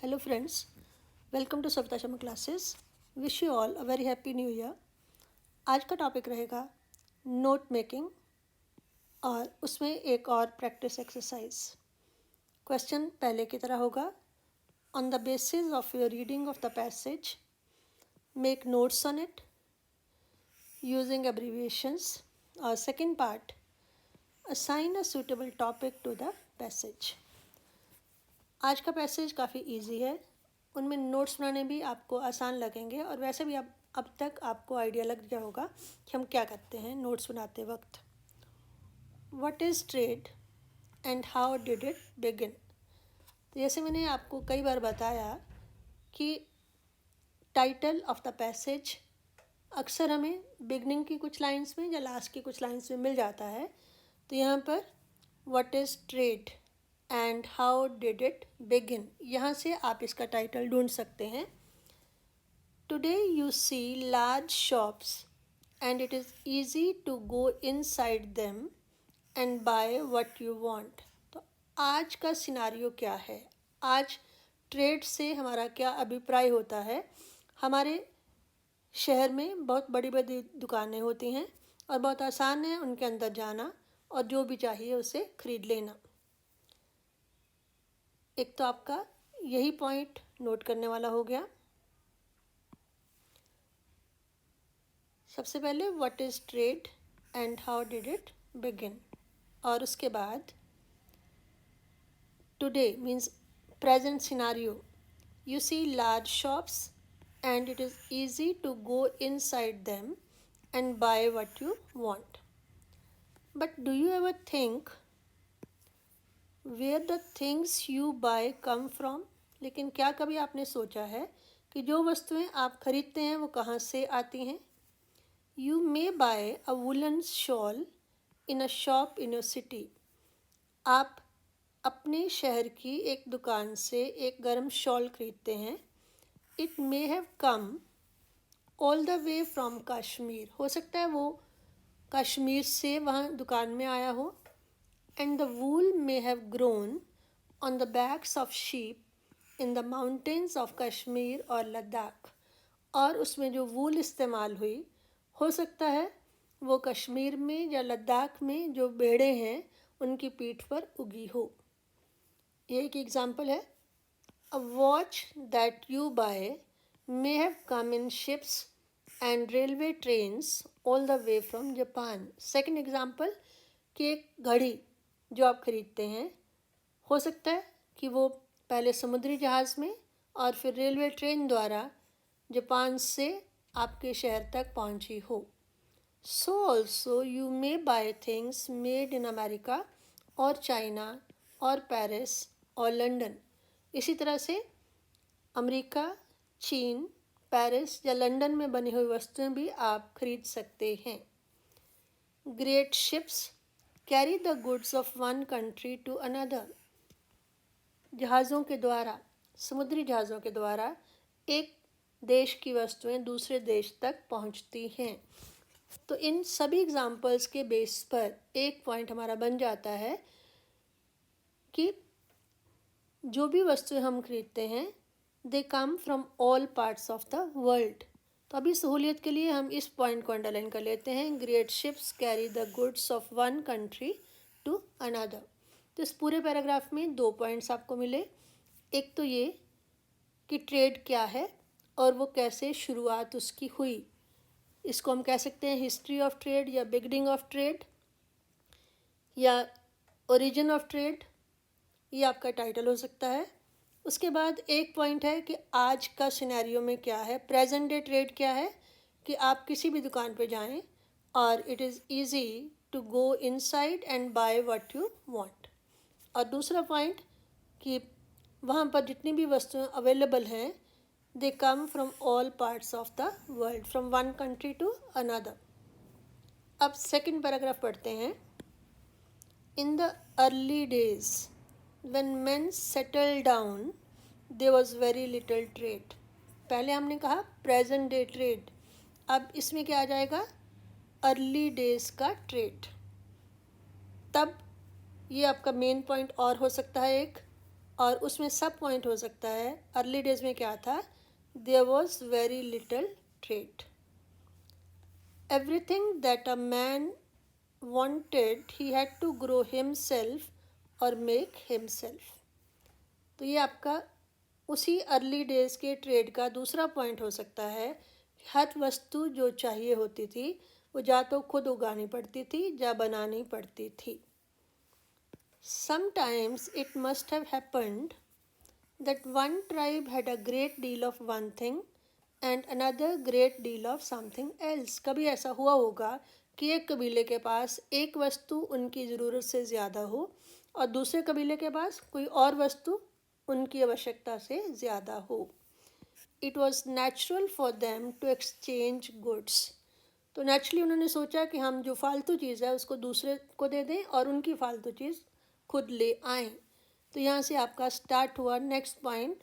Hello friends, welcome to Savita Sharma classes. Wish you all a very happy new year. आज का topic रहेगा note making और उसमें एक और प्रैक्टिस एक्सरसाइज. क्वेश्चन पहले की तरह होगा. On the basis of your reading of the passage make notes on it using abbreviations. और second part, assign a suitable topic to the passage. आज का पैसेज काफ़ी इजी है, उनमें नोट्स बनाने भी आपको आसान लगेंगे और वैसे भी अब तक आपको आइडिया लग गया होगा कि हम क्या करते हैं नोट्स बनाते वक्त. What is trade and how did it begin. जैसे मैंने आपको कई बार बताया कि टाइटल ऑफ द पैसेज अक्सर हमें बिगनिंग की कुछ लाइंस में या लास्ट की कुछ लाइंस में मिल जाता है. तो यहाँ पर what is trade and how did it begin, यहाँ से आप इसका टाइटल ढूंढ सकते हैं. Today you see large shops and it is easy to go inside them and buy what you want. तो आज का सिनारियो क्या है, आज ट्रेड से हमारा क्या अभिप्राय होता है. हमारे शहर में बहुत बड़ी बड़ी दुकानें होती हैं और बहुत आसान है उनके अंदर जाना और जो भी चाहिए उसे खरीद लेना. एक तो आपका यही पॉइंट नोट करने वाला हो गया. सबसे पहले what is trade and how did it begin, और उसके बाद today means present scenario. You see large shops and it is easy to go inside them and buy what you want. But do you ever think where the things you buy come from. लेकिन क्या कभी आपने सोचा है कि जो वस्तुएं आप खरीदते हैं वो कहाँ से आती हैं. You may buy a woollen shawl in a shop in your city. आप अपने शहर की एक दुकान से एक गर्म शॉल खरीदते हैं. It may have come all the way from Kashmir. हो सकता है वो कश्मीर से वहाँ दुकान में आया हो. And the wool may have grown on the backs of sheep in the mountains of Kashmir or Ladakh. और उसमें जो वूल इस्तेमाल हुई हो सकता है वो कश्मीर में या लद्दाख में जो भेड़े हैं उनकी पीठ पर उगी हो. ये एक एग्जाम्पल है. A watch that you buy may have come in ships and railway trains all the way from Japan. Second example कि एक घड़ी जो आप खरीदते हैं हो सकता है कि वो पहले समुद्री जहाज़ में और फिर रेलवे ट्रेन द्वारा जापान से आपके शहर तक पहुंची हो. So also you may buy things made in America और चाइना और पेरिस और लंदन. इसी तरह से अमेरिका, चीन, पेरिस या लंदन में बनी हुई वस्तुएं भी आप खरीद सकते हैं. Great ships carry the goods of one country to another. जहाज़ों के द्वारा, समुद्री जहाज़ों के द्वारा एक देश की वस्तुएं दूसरे देश तक पहुंचती हैं. तो इन सभी एग्जाम्पल्स के बेस पर एक पॉइंट हमारा बन जाता है कि जो भी वस्तुएं हम खरीदते हैं they come from all parts of the world. तो अभी सहूलियत के लिए हम इस पॉइंट को अंडरलाइन कर लेते हैं. Great ships carry the goods of one country to another. तो इस पूरे पैराग्राफ में 2 पॉइंट्स आपको मिले. एक तो ये कि ट्रेड क्या है और वो कैसे शुरुआत उसकी हुई. इसको हम कह सकते हैं हिस्ट्री ऑफ ट्रेड या बिगनिंग ऑफ ट्रेड या ओरिजिन ऑफ ट्रेड. ये आपका टाइटल हो सकता है. उसके बाद एक पॉइंट है कि आज का सिनेरियो में क्या है, प्रेजेंट डे ट्रेड क्या है, कि आप किसी भी दुकान पे जाएं और it is easy to go inside and buy what you want. और दूसरा पॉइंट कि वहाँ पर जितनी भी वस्तुएं अवेलेबल हैं they come from all parts of the world, from one country to another. अब सेकेंड पैराग्राफ पढ़ते हैं. In the early days when men settled down there was very little trade. पहले हमने कहा प्रेजेंट डे ट्रेड, अब इसमें क्या आ जाएगा, अर्ली डेज का ट्रेड. तब ये आपका मेन पॉइंट और हो सकता है एक और उसमें सब पॉइंट हो सकता है। अर्ली डेज में क्या था, there was very little trade. Everything that a man wanted he had to grow himself और make himself। तो ये आपका उसी अर्ली डेज के ट्रेड का दूसरा पॉइंट हो सकता है। हर वस्तु जो चाहिए होती थी वो या तो खुद उगानी पड़ती थी या बनानी पड़ती थी। Sometimes it must have happened that one tribe had a great deal of one thing and another great deal of something else। कभी ऐसा हुआ होगा कि एक कबीले के पास एक वस्तु उनकी ज़रूरत से ज़्यादा हो और दूसरे कबीले के पास कोई और वस्तु उनकी आवश्यकता से ज़्यादा हो। It was natural for them to exchange goods। तो नेचुरली उन्होंने सोचा कि हम जो फालतू चीज़ है उसको दूसरे को दे दें और उनकी फालतू चीज़ खुद ले आएं। तो यहाँ से आपका स्टार्ट हुआ नेक्स्ट पॉइंट,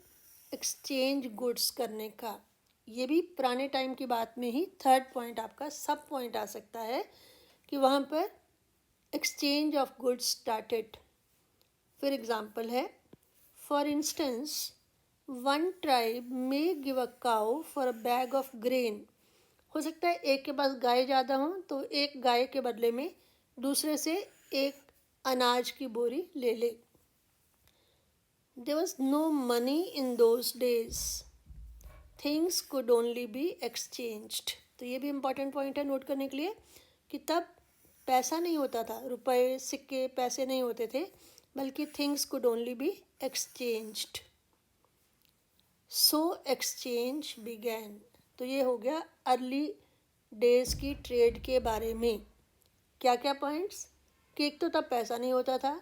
एक्सचेंज गुड्स करने का। ये भी पुराने टाइम की बात में ही थर्ड पॉइंट आपका सब पॉइंट आ सकता है कि वहाँ पर एक्सचेंज ऑफ गुड्स स्टार्टेड। फिर एग्जांपल है, for instance one tribe may give a cow for a bag of grain. हो सकता है एक के पास गाय ज़्यादा हो तो एक गाय के बदले में दूसरे से एक अनाज की बोरी ले ले। There was no money in those days, things could only be exchanged। तो ये भी इम्पॉर्टेंट पॉइंट है नोट करने के लिए कि तब पैसा नहीं होता था, रुपए सिक्के पैसे नहीं होते थे, बल्कि things could only be exchanged. So exchange began. तो ये हो गया अर्ली डेज की ट्रेड के बारे में। क्या क्या पॉइंट्स, कि एक तो तब पैसा नहीं होता था,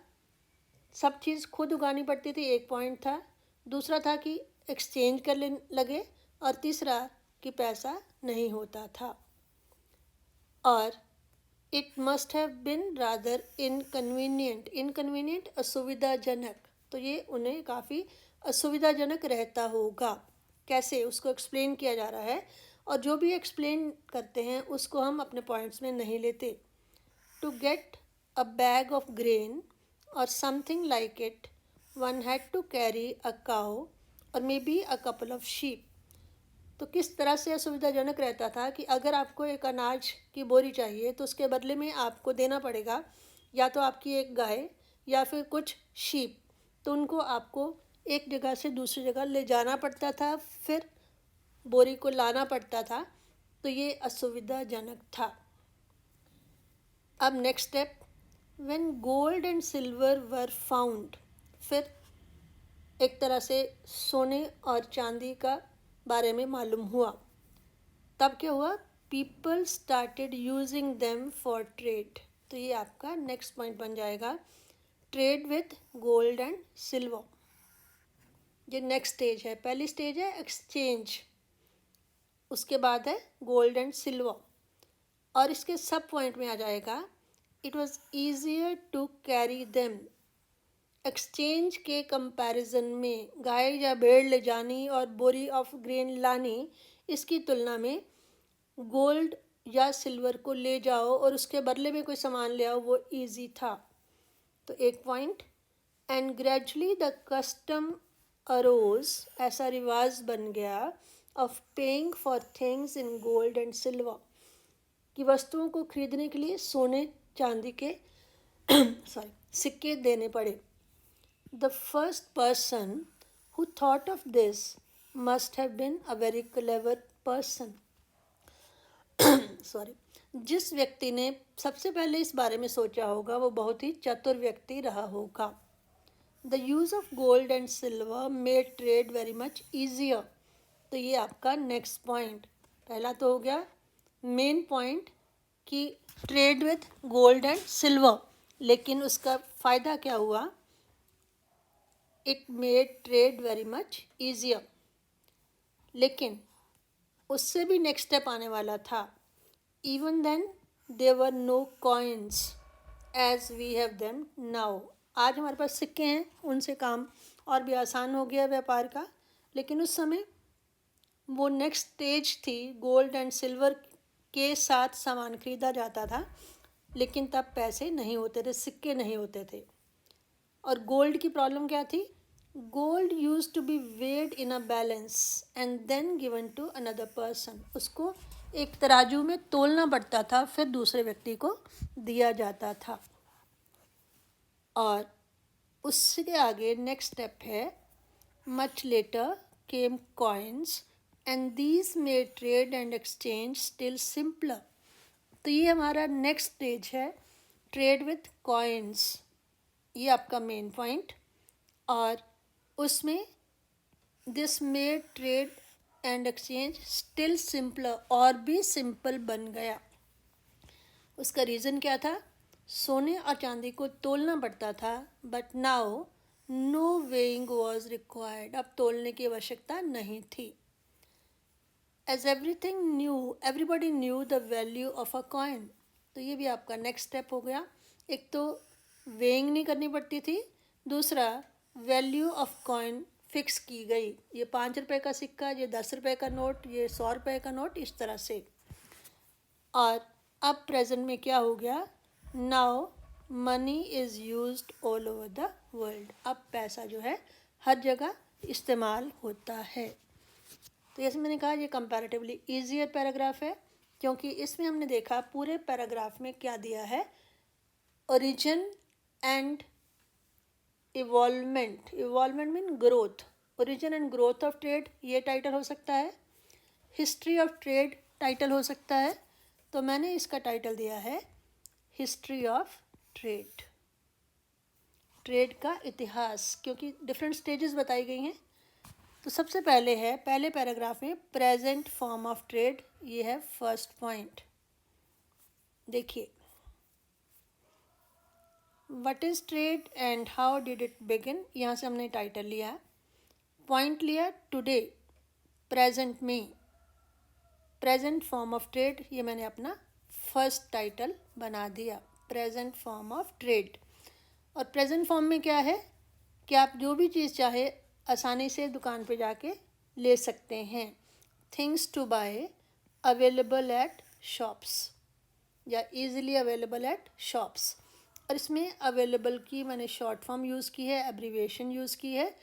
सब चीज़ खुद उगानी पड़ती थी, एक पॉइंट था। दूसरा था कि एक्सचेंज कर ले लगे, और तीसरा कि पैसा नहीं होता था। और it must have been rather inconvenient. Inconvenient असुविधाजनक, तो ये उन्हें काफ़ी असुविधाजनक रहता होगा। कैसे, उसको एक्सप्लेन किया जा रहा है, और जो भी एक्सप्लेन करते हैं उसको हम अपने पॉइंट्स में नहीं लेते। To get a bag of grain or something like it, one had to carry a cow or maybe a couple of sheep। तो किस तरह से असुविधाजनक रहता था कि अगर आपको एक अनाज की बोरी चाहिए तो उसके बदले में आपको देना पड़ेगा या तो आपकी एक गाय या फिर कुछ शीप। तो उनको आपको एक जगह से दूसरी जगह ले जाना पड़ता था, फिर बोरी को लाना पड़ता था। तो ये असुविधाजनक था। अब next step, when gold and silver were found। फिर एक तरह से सोने और चांदी का बारे में मालूम हुआ। तब क्या हुआ, people started using them for trade। तो ये आपका नेक्स्ट पॉइंट बन जाएगा, trade with gold and silver. ये नेक्स्ट स्टेज है। पहली स्टेज है एक्सचेंज, उसके बाद है गोल्ड एंड सिल्वर, और इसके सब पॉइंट में आ जाएगा it was easier to carry them. Exchange के कंपैरिजन में गाय या भेड़ ले जानी और बोरी ऑफ ग्रेन लानी, इसकी तुलना में गोल्ड या सिल्वर को ले जाओ और उसके बदले में कोई सामान ले आओ, वो ईजी था। तो एक point, and gradually the custom arose, ऐसा रिवाज बन गया, of paying for things in gold and silver, कि वस्तुओं को खरीदने के लिए सोने चांदी के सिक्के देने पड़े। The first person who thought of this must have been a very clever person. जिस व्यक्ति ने सबसे पहले इस बारे में सोचा होगा वो बहुत ही चतुर व्यक्ति रहा होगा। The use of gold and silver made trade very much easier. तो ये आपका नेक्स्ट पॉइंट, पहला तो हो गया मेन पॉइंट कि trade with gold and silver, लेकिन उसका फ़ायदा क्या हुआ, it made trade very much easier. लेकिन उससे भी नेक्स्ट स्टेप आने वाला था, even then there were no coins as we have them now. आज हमारे पास सिक्के हैं, उनसे काम और भी आसान हो गया व्यापार का, लेकिन उस समय वो नेक्स्ट स्टेज थी, गोल्ड एंड सिल्वर के साथ सामान खरीदा जाता था, लेकिन तब पैसे नहीं होते थे, सिक्के नहीं होते थे। और गोल्ड की प्रॉब्लम क्या थी, gold used to be weighed in a balance and then given to another person. उसको एक तराजू में तोलना पड़ता था, फिर दूसरे व्यक्ति को दिया जाता था। और उसके आगे नेक्स्ट स्टेप है, much later came coins and these made trade and exchange still simpler. तो ये हमारा नेक्स्ट स्टेज है, ट्रेड विथ कॉइन्स, ये आपका मेन पॉइंट। और उसमें this made trade and exchange still simpler, और भी सिंपल बन गया। उसका रीज़न क्या था? सोने और चांदी को तोलना पड़ता था, but now no weighing was required. अब तोलने की आवश्यकता नहीं थी। As everybody knew the value of a coin. तो ये भी आपका नेक्स्ट स्टेप हो गया। एक तो वेइंग नहीं करनी पड़ती थी, दूसरा वैल्यू ऑफ कॉइन फिक्स की गई। ये 5 रुपये का सिक्का, ये 10 रुपये का नोट, ये 100 रुपये का नोट, इस तरह से। और अब प्रेजेंट में क्या हो गया? Now money is used all over the world. अब पैसा जो है हर जगह इस्तेमाल होता है। तो जैसे मैंने कहा, ये कंपैरेटिवली ईजियर पैराग्राफ है, क्योंकि इसमें हमने देखा पूरे पैराग्राफ में क्या दिया है, origin and involvement. Involvement mean growth. Origin and growth of trade, ये टाइटल हो सकता है। हिस्ट्री ऑफ ट्रेड टाइटल हो सकता है। तो मैंने इसका टाइटल दिया है हिस्ट्री ऑफ ट्रेड, ट्रेड का इतिहास, क्योंकि डिफरेंट स्टेजेस बताई गई हैं। तो सबसे पहले है, पहले पैराग्राफ में प्रेजेंट फॉर्म ऑफ ट्रेड, ये है फर्स्ट पॉइंट। देखिए, what is trade and how did it begin, यहाँ से हमने टाइटल लिया। पॉइंट लिया टुडे, प्रेजेंट में, प्रेजेंट फॉर्म ऑफ ट्रेड, ये मैंने अपना फर्स्ट टाइटल बना दिया, प्रेजेंट फॉर्म ऑफ ट्रेड। और प्रेजेंट फॉर्म में क्या है कि आप जो भी चीज़ चाहे आसानी से दुकान पे जाके ले सकते हैं। Things to buy available at shops, या इजीली अवेलेबल एट शॉप्स। और इसमें अवेलेबल की मैंने शॉर्ट फॉर्म यूज़ की है, एब्रीविएशन यूज़ की है।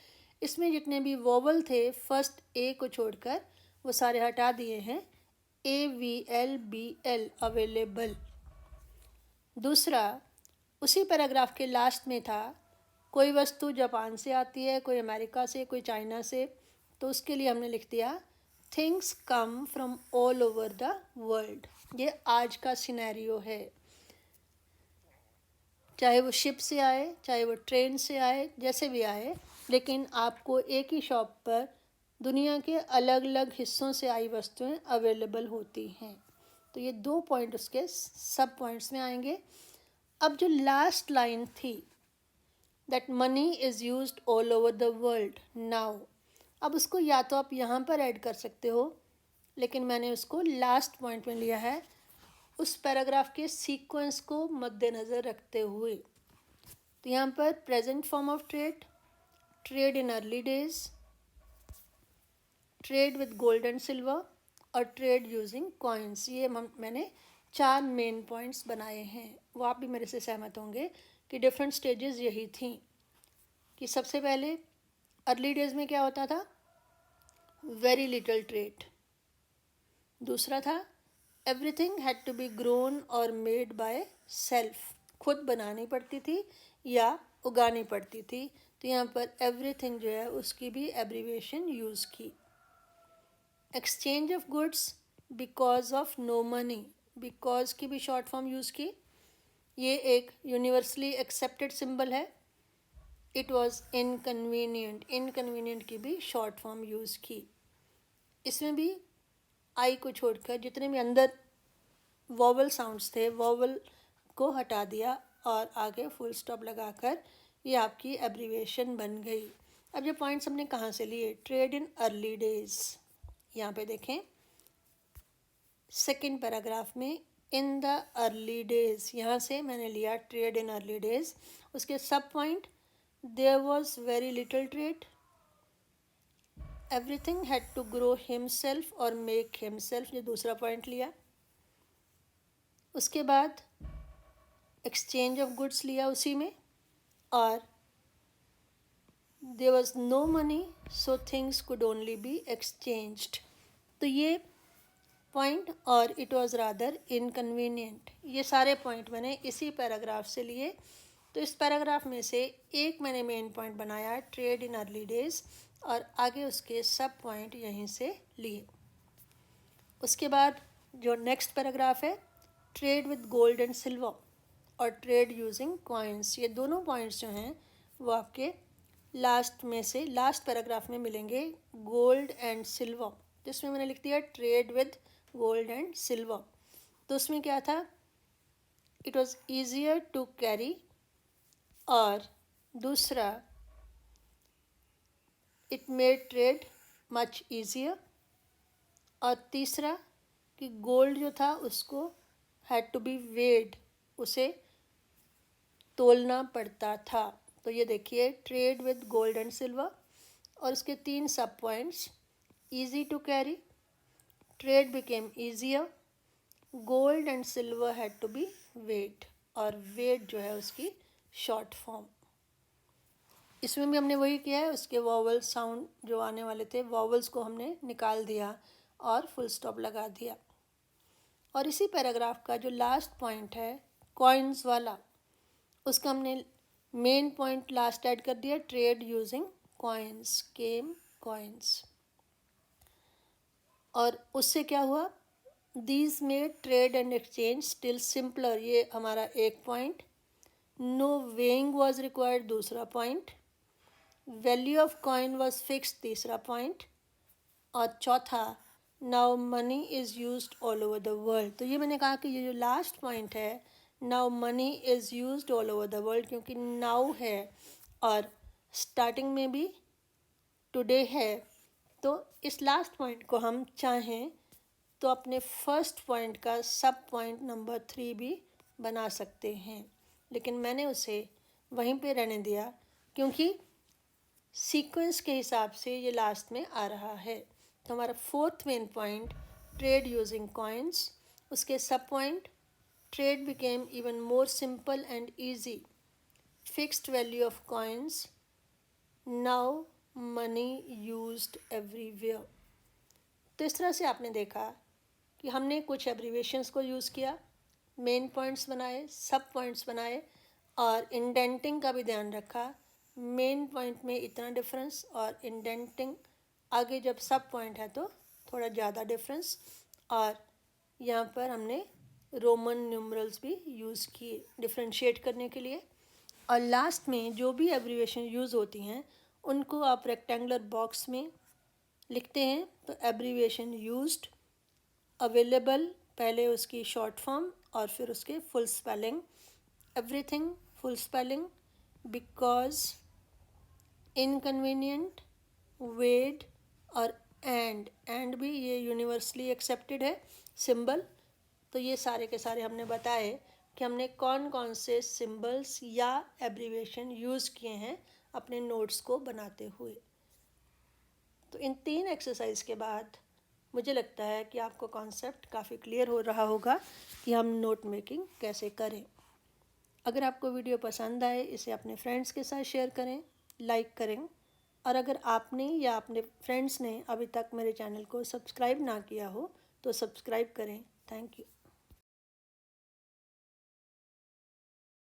इसमें जितने भी वोवल थे फर्स्ट ए को छोड़कर वो सारे हटा दिए हैं, AVLBL, अवेलेबल। दूसरा, उसी पैराग्राफ के लास्ट में था, कोई वस्तु जापान से आती है, कोई अमेरिका से, कोई चाइना से, तो उसके लिए हमने लिख दिया things come from all over the world. ये आज का सिनेरियो है, चाहे वो शिप से आए, चाहे वो ट्रेन से आए, जैसे भी आए, लेकिन आपको एक ही शॉप पर दुनिया के अलग अलग हिस्सों से आई वस्तुएं अवेलेबल होती हैं। तो ये 2 पॉइंट उसके सब पॉइंट्स में आएंगे। अब जो लास्ट लाइन थी, that money is used all over the world now, अब उसको या तो आप यहाँ पर ऐड कर सकते हो, लेकिन मैंने उसको लास्ट पॉइंट में लिया है, उस पैराग्राफ के सीक्वेंस को मद्देनज़र रखते हुए। तो यहाँ पर present form of trade, trade in early days, trade with gold and silver, और ट्रेड यूजिंग कॉइन्स, ये मैंने 4 मेन पॉइंट्स बनाए हैं। वो आप भी मेरे से सहमत होंगे कि डिफरेंट स्टेजेस यही थी, कि सबसे पहले अर्ली डेज में क्या होता था, वेरी लिटिल ट्रेड। दूसरा था, everything had to be grown और मेड बाय सेल्फ, खुद बनानी पड़ती थी या उगानी पड़ती थी। तो यहाँ पर एवरीथिंग जो है उसकी भी एब्रीविएशन यूज़ की। Exchange of goods because of no money, because की भी शॉर्ट फॉर्म यूज़ की। ये एक यूनिवर्सली एक्सेप्टेड सिंबल है। इट वॉज इनकन्वीनियंट, इनकन्वीनियंट की भी शॉर्ट फॉर्म यूज़ की। इसमें भी आई को छोड़कर जितने भी अंदर वॉवल साउंड्स थे, वॉवल को हटा दिया और आगे फुल स्टॉप लगाकर ये आपकी एब्रीविएशन बन गई। अब ये पॉइंट्स हमने कहाँ से लिए, ट्रेड इन अर्ली डेज, यहाँ पे देखें सेकेंड पैराग्राफ में, इन द अर्ली डेज, यहाँ से मैंने लिया ट्रेड इन अर्ली डेज। उसके सब point, there was very little trade, everything had to grow himself और मेक हिमसेल्फ, ये दूसरा पॉइंट लिया। उसके बाद एक्सचेंज ऑफ गुड्स लिया उसी में, और there was no money so things could only be exchanged. तो ये पॉइंट और इट वॉज रादर इनकन्वीनियंट, ये सारे पॉइंट मैंने इसी पैराग्राफ से लिए। तो इस पैराग्राफ में से एक मैंने मेन पॉइंट बनाया ट्रेड इन अर्ली डेज, और आगे उसके सब पॉइंट यहीं से लिए। उसके बाद जो नेक्स्ट पैराग्राफ है trade with gold and silver और ट्रेड यूजिंग कॉइन्स, ये दोनों पॉइंट्स जो हैं वो आपके लास्ट में से लास्ट पैराग्राफ में मिलेंगे, गोल्ड एंड सिल्वर, जिसमें मैंने लिख दिया trade with gold and silver. तो उसमें क्या था, it was easier to carry, और दूसरा it made trade much easier, और तीसरा कि गोल्ड जो था उसको हैड टू बी वेड, उसे तोलना पड़ता था। तो ये देखिए trade with gold and silver, और इसके 3 सब points, easy to carry, trade became easier, gold and silver had to be weight, और वेट जो है उसकी शॉर्ट फॉर्म। इसमें भी हमने वही किया है, उसके वॉवल साउंड जो आने वाले थे वॉवल्स को हमने निकाल दिया और फुल स्टॉप लगा दिया। और इसी पैराग्राफ का जो लास्ट पॉइंट है कॉइन्स वाला, उसका हमने मेन पॉइंट लास्ट ऐड कर दिया trade using coins, came coins. और उससे क्या हुआ, these made trade and exchange still simpler, ये हमारा एक point. No weighing was required, दूसरा point. Value of coin was fixed, तीसरा पॉइंट। और चौथा, now money is used all over the world. तो ये मैंने कहा कि ये जो लास्ट पॉइंट है, now money is used all over the world, क्योंकि नाउ है और स्टार्टिंग में भी टुडे है, तो इस लास्ट पॉइंट को हम चाहें तो अपने फर्स्ट पॉइंट का सब पॉइंट नंबर 3 भी बना सकते हैं, लेकिन मैंने उसे वहीं पे रहने दिया क्योंकि सीक्वेंस के हिसाब से ये लास्ट में आ रहा है। तो हमारा 4th main point trade using coins, उसके सब point trade became even more simple and easy, fixed value of coins, now money used everywhere. तो इस तरह से आपने देखा कि हमने कुछ एब्रीवेशंस को यूज़ किया, मेन पॉइंट्स बनाए, सब पॉइंट्स बनाए, और इंडेंटिंग का भी ध्यान रखा। मेन पॉइंट में इतना डिफरेंस और इंडेंटिंग आगे जब सब पॉइंट है तो थोड़ा ज़्यादा डिफरेंस, और यहाँ पर हमने रोमन न्यूमरल्स भी यूज़ किए डिफ्रेंशिएट करने के लिए। और लास्ट में जो भी एब्रीवेशन यूज़ होती हैं उनको आप रेक्टेंगुलर बॉक्स में लिखते हैं, तो एब्रीवेशन यूज्ड, अवेलेबल, पहले उसकी शॉर्ट फॉर्म और फिर उसके full spelling, everything full spelling, because, inconvenient, वेड, और एंड भी ये यूनिवर्सली एक्सेप्टेड है सिंबल। तो ये सारे के सारे हमने बताए कि हमने कौन कौन से सिंबल्स या एब्रीवेशन यूज़ किए हैं अपने नोट्स को बनाते हुए। तो इन 3 एक्सरसाइज के बाद मुझे लगता है कि आपको कॉन्सेप्ट काफ़ी क्लियर हो रहा होगा कि हम नोट मेकिंग कैसे करें। अगर आपको वीडियो पसंद आए इसे अपने फ्रेंड्स के साथ शेयर करें, लाइक करें, और अगर आपने या अपने फ्रेंड्स ने अभी तक मेरे चैनल को सब्सक्राइब ना किया हो तो सब्सक्राइब करें। Thank you.